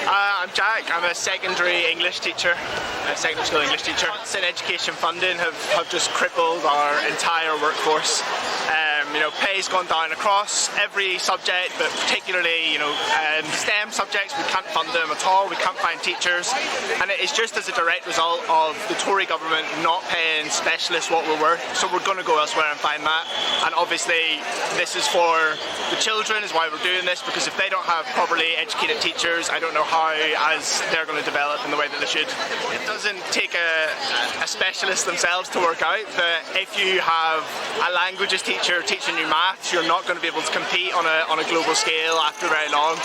I'm Jack. I'm a secondary English teacher, a secondary school English teacher. Sin education funding have just crippled our entire workforce. Pay's gone down across every subject, but particularly, STEM subjects, we can't fund them at all. We can't find teachers, and it is just as a direct result of the Tory government not paying specialists what we're worth. So we're going to go elsewhere and find that. And obviously, this is for the children, is why we're doing this, because if they don't have properly educated teachers, I don't know how as they're going to develop in the way that they should. It doesn't take a specialist themselves to work out that if you have a languages teacher teaching you maths, you're not going to be able to compete on a global scale after very long.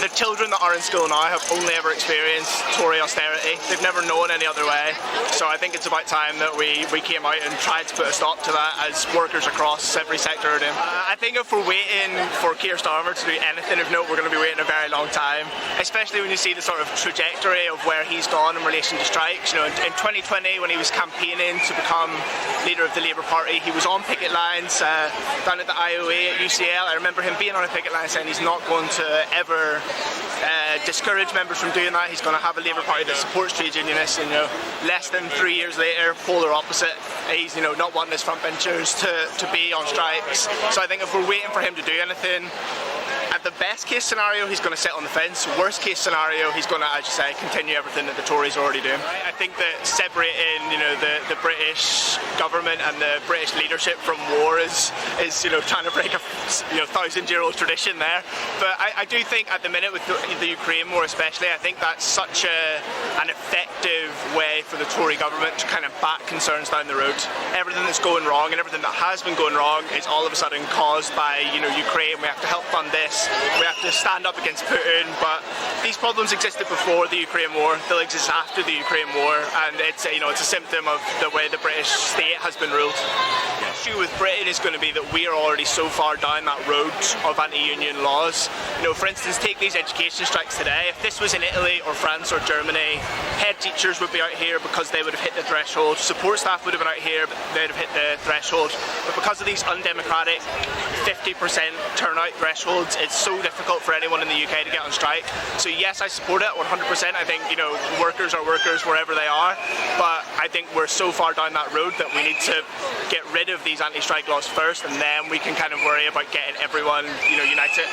The children that are in school now have only ever experienced Tory austerity. They've never known any other way. So I think it's about time that we came out and tried to put a stop to that as workers across every sector are doing. I think if we're waiting for Keir Starmer to do anything of note, we're going to be waiting a very long time, especially when you see the sort of trajectory of where he's gone in relation to strikes. In 2020, when he was campaigning to become leader of the Labour Party, he was on picket lines down at the IOA at UCL. I remember him being on a picket line saying he's not going to ever discourage members from doing that. He's going to have a Labour Party that supports trade unionists, and less than 3 years later, polar opposite. He's not wanting his frontbenchers to be on strikes. So I think if we're waiting for him to do anything, at the best case scenario, he's going to sit on the fence. Worst case scenario, he's going to, as you say, continue everything that the Tories are already doing. I think that separating, the British government and the British leadership from war is trying to break a 1,000-year-old tradition there. But I do think at the minute with the Ukraine war especially, I think that's such an effective way for the Tory government to kind of back concerns down the road. Everything that's going wrong and everything that has been going wrong is all of a sudden caused by Ukraine. We have to help fund this. We have to stand up against Putin, but these problems existed before the Ukraine war. They'll exist after the Ukraine war, and it's a symptom of the way the British state has been ruled. The issue with Britain is going to be that we are already so far down that road of anti-union laws. For instance, take these education strikes today. If this was in Italy or France or Germany, head teachers would be out here because they would have hit the threshold. Support staff would have been out here, but they'd have hit the threshold. But because of these undemocratic 50% turnout thresholds, it's so difficult for anyone in the UK to get on strike. So yes, I support it 100%. I think workers are workers wherever they are, but I think we're so far down that road that we need to get rid of these anti-strike laws first, and then we can kind of worry about getting everyone united.